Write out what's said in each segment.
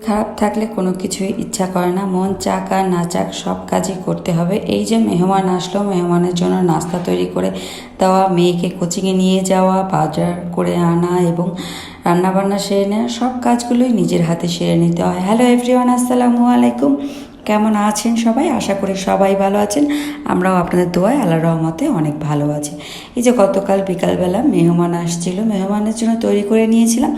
খারাপ থাকলে কোনো কিছুই ইচ্ছা করে না, মন চাক আর না চাক সব কাজই করতে হবে। এই যে মেহমান আসলো, মেহমানের জন্য নাস্তা তৈরি করে দেওয়া, মেয়েকে কোচিংয়ে নিয়ে যাওয়া, বাজার করে আনা এবং রান্নাবান্না সেরে নেওয়া, সব কাজগুলোই নিজের হাতে সেরে নিতে হয়। হ্যালো এভরিওয়ান, আসসালামু আলাইকুম। কেমন আছেন সবাই? আশা করি সবাই ভালো আছেন। আমরাও আপনাদের দোয়ায় আল্লাহর রহমতে অনেক ভালো আছি। এই যে গতকাল বিকালবেলা মেহমান আসছিল, মেহমানের জন্য তৈরি করে নিয়েছিলাম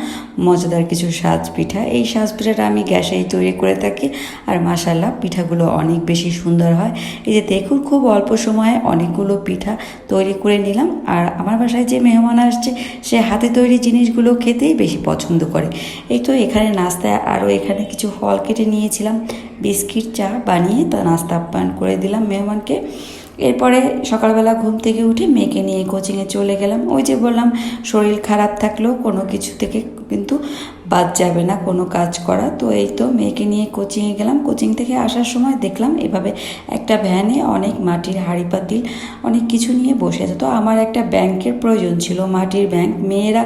মজাদার কিছু সাজ পিঠা। এই সাজ পিঠাটা আমি গ্যাসেই তৈরি করে থাকি, আর মাশাআল্লাহ পিঠাগুলো অনেক বেশি সুন্দর হয়। এই যে দেখুন, খুব অল্প সময়ে অনেকগুলো পিঠা তৈরি করে নিলাম। আর আমার বাসায় যে মেহমান আসছে সে হাতে তৈরি জিনিসগুলো খেতেই বেশি পছন্দ করে। এই তো এখানে নাস্তায় আরও এখানে কিছু ফল কেটে নিয়েছিলাম, বিস্কিট চা বানিয়ে তা নাস্তা আপ্যায়ন করে দিলাম মেহমানকে। এরপরে সকালবেলা ঘুম থেকে উঠে মেয়েকে নিয়ে কোচিংয়ে চলে গেলাম। ওই যে বললাম, শরীর খারাপ থাকলেও কোনো কিছু থেকে কিন্তু বাদ যাবে না কোনো কাজ করা। তো এই তো মেয়েকে নিয়ে কোচিংয়ে গেলাম। কোচিং থেকে আসার সময় দেখলাম এভাবে একটা ভ্যানে অনেক মাটির হাঁড়ি পাতিল অনেক কিছু নিয়ে বসে আছে। তো আমার একটা ব্যাংকের প্রয়োজন ছিল, মাটির ব্যাংক। মেয়েরা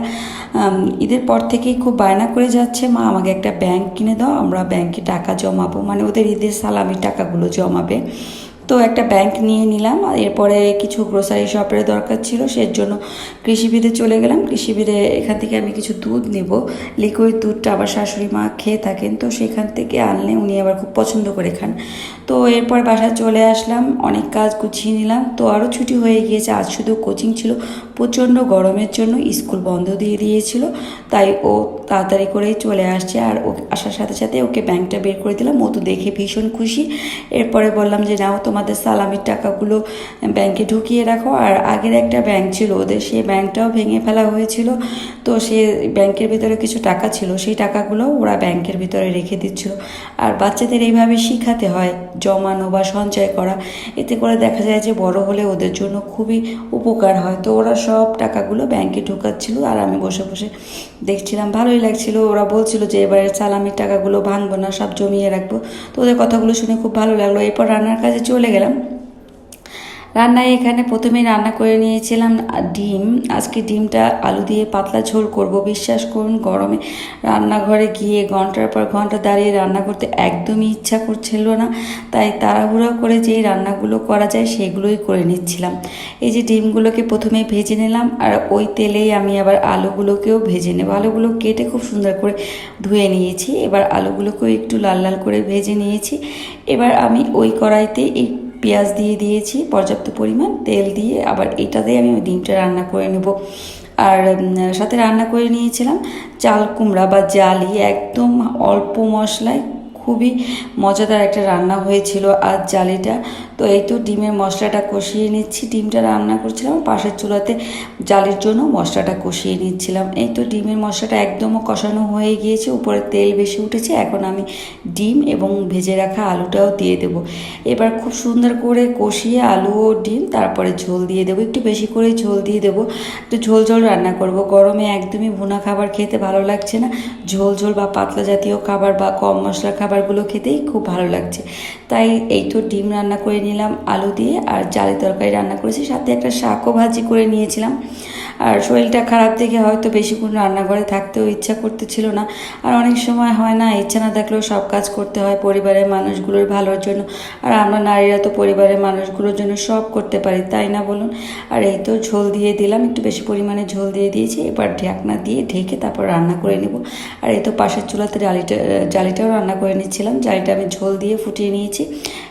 ঈদের পর থেকেই খুব বায়না করে যাচ্ছে, মা আমাকে একটা ব্যাংক কিনে দাও, আমরা ব্যাংকে টাকা জমাবো, মানে ওদের ঈদের সালামি টাকাগুলো জমাবে। তো একটা ব্যাংক নিয়ে নিলাম। আর এরপরে কিছু গ্রোসারি শপের দরকার ছিল, সের জন্য কৃষিবিদে চলে গেলাম। কৃষিবিদে এখান থেকে আমি কিছু দুধ নেব, লিকুইড দুধটা আবার শাশুড়ি মা খেয়ে থাকেন, তো সেখান থেকে আনলে উনি আবার খুব পছন্দ করে খান। তো এরপর বাসায় চলে আসলাম, অনেক কাজ গুছিয়ে নিলাম। তো আরও ছুটি হয়ে গিয়েছে, আজ শুধু কোচিং ছিল। প্রচণ্ড গরমের জন্য স্কুল বন্ধ দিয়ে দিয়েছিল, তাই ও তাড়াতাড়ি করেই চলে আসছে। আর ও আসার সাথে সাথে ওকে ব্যাংকটা বের করে দিলাম, ও তো দেখে ভীষণ খুশি। এরপরে বললাম যে নাও তোমাদের সালামির টাকাগুলো ব্যাংকে ঢুকিয়ে রাখো। আর আগের একটা ব্যাংক ছিল ওদের, সেই ব্যাংকটাও ভেঙে ফেলা হয়েছিল। তো সে ব্যাংকের ভিতরে কিছু টাকা ছিল, সেই টাকাগুলো ওরা ব্যাংকের ভিতরে রেখে দিচ্ছিল। আর বাচ্চাদের এইভাবে শিখাতে হয় জমানো বা সঞ্চয় করা, এতে করে দেখা যায় যে বড় হলে ওদের জন্য খুবই উপকার হয়। তো ওরা সব টাকাগুলো ব্যাংকে ঢোকাচ্ছিল আর আমি বসে বসে দেখছিলাম, ভালোই লাগছিল। ওরা বলছিল যে এবারে সালামির টাকাগুলো ভাঙবো না, সব জমিয়ে রাখবো। তো ওদের কথাগুলো শুনে খুব ভালো লাগলো। এরপর রান্নার কাজে চলে গেলাম। রান্নায় এখানে প্রথমেই রান্না করে নিয়েছিলাম ডিম। আজকে ডিমটা আলু দিয়ে পাতলা ঝোল করব। বিশ্বাস করুন, গরমে রান্নাঘরে গিয়ে ঘন্টার পর ঘন্টা দাঁড়িয়ে রান্না করতে একদমই ইচ্ছা করছিল না, তাই তাড়াহুড়ো করে যেই রান্নাগুলো করা যায় সেগুলোই করে নিচ্ছিলাম। এই যে ডিমগুলোকে প্রথমে ভেজে নিলাম, আর ওই তেলেই আমি আবার আলুগুলোকেও ভেজে নেব। আলুগুলো কেটে খুব সুন্দর করে ধুয়ে নিয়েছি। এবার আলুগুলোকেও একটু লাল লাল করে ভেজে নিয়েছি। এবার আমি ওই কড়াইতে এই পেঁয়াজ দিয়ে দিয়েছি, পর্যাপ্ত পরিমাণ তেল দিয়ে আবার এটা দিয়ে আমি ডিমটা রান্না করে নেব। আর সাথে রান্না করে নিয়েছিলাম চাল কুমড়া বা জালি, একদম অল্প মশলায় খুবই মজাদার একটা রান্না হয়েছিল আজ জালিটা। তো এই তো ডিমের মশলাটা কষিয়ে নিচ্ছি। ডিমটা রান্না করছিলাম, পাশের চুলাতে জালির জন্য মশলাটা কষিয়ে নিচ্ছিলাম। এই তো ডিমের মশলাটা একদমও কষানো হয়ে গিয়েছে, উপরে তেল বেশি উঠেছে। এখন আমি ডিম এবং ভেজে রাখা আলুটাও দিয়ে দেবো। এবার খুব সুন্দর করে কষিয়ে আলু ও ডিম, তারপরে ঝোল দিয়ে দেবো, একটু বেশি করে ঝোল দিয়ে দেবো। একটু ঝোল ঝোল রান্না করব, গরমে একদমই ভুনা খাবার খেতে ভালো লাগছে না। ঝোল ঝোল বা পাতলা জাতীয় খাবার বা কম মশলা খাবারগুলো খেতেই খুব ভালো লাগছে। তাই এই তো ডিম রান্না করে নিলাম আলু দিয়ে, আর জালি তরকারি রান্না করেছি, সাথে একটা শাকও ভাজি করে নিয়েছিলাম। আর শরীরটা খারাপ থেকে হয়তো বেশিক্ষণ রান্নাঘরে থাকতেও ইচ্ছা করতেছিল না। আর অনেক সময় হয় না, ইচ্ছা না থাকলেও সব কাজ করতে হয় পরিবারের মানুষগুলোর ভালোর জন্য। আর আমরা নারীরা তো পরিবারের মানুষগুলোর জন্য সব করতে পারি, তাই না বলুন? আর এই তো ঝোল দিয়ে দিলাম, একটু বেশি পরিমাণে ঝোল দিয়ে দিয়েছি। এবার ঢাকনা দিয়ে ঢেকে তারপর রান্না করে নেব। আর এই তো পাশের চুলাতে জালিটাও রান্না করে নিচ্ছিলাম। জালিটা আমি ঝোল দিয়ে ফুটিয়ে নিয়েছি।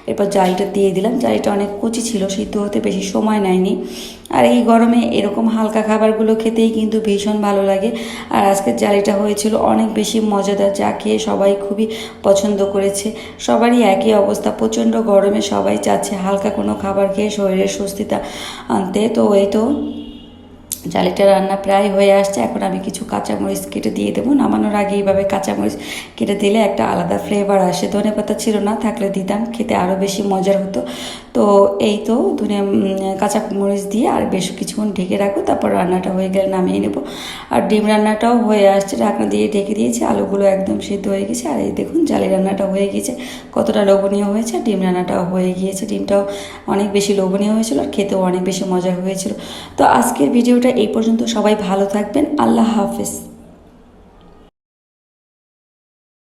এরপর জালিটা দিয়ে দিলাম। জালিটা অনেক কচি ছিল, সিদ্ধ হতে বেশি সময় নেয়নি। আর এই গরমে এরকম হালকা খাবারগুলো খেতেই কিন্তু ভীষণ ভালো লাগে। আর আজকের জালিটা হয়েছিল অনেক বেশি মজাদার, যা খেয়ে সবাই খুবই পছন্দ করেছে। সবারই একই অবস্থা, প্রচণ্ড গরমে সবাই চাচ্ছে হালকা কোনো খাবার খেয়ে শরীরের স্বস্তিটা আনতে। তো এই তো জালিটা রান্না প্রায় হয়ে আসছে। এখন আমি কিছু কাঁচামরিচ কেটে দিয়ে দেবো। নামানোর আগে এইভাবে কাঁচামরিচ কেটে দিলে একটা আলাদা ফ্লেভার আসে। ধনেপাতা ছিল না, থাকলে দিতাম, খেতে আরও বেশি মজার হতো। তো এই তো কাঁচামরিচ দিয়ে আর বেশ কিছুক্ষণ ঢেকে রাখবো, তারপর রান্নাটা হয়ে গেলে নামিয়ে নেব। আর ডিম রান্নাটাও হয়ে আসছে, ঢাকনা দিয়ে ঢেকে দিয়েছি। আলুগুলো একদম সিদ্ধ হয়ে গেছে। আর এই দেখুন জালি রান্নাটা হয়ে গিয়েছে, কতটা লোভনীয় হয়েছে। ডিম রান্নাটাও হয়ে গিয়েছে, ডিমটাও অনেক বেশি লোভনীয় হয়েছিল আর খেতেও অনেক বেশি মজার হয়েছিল। তো আজকের ভিডিওটা এই পর্যন্ত। সবাই ভালো থাকবেন, আল্লাহ হাফেজ।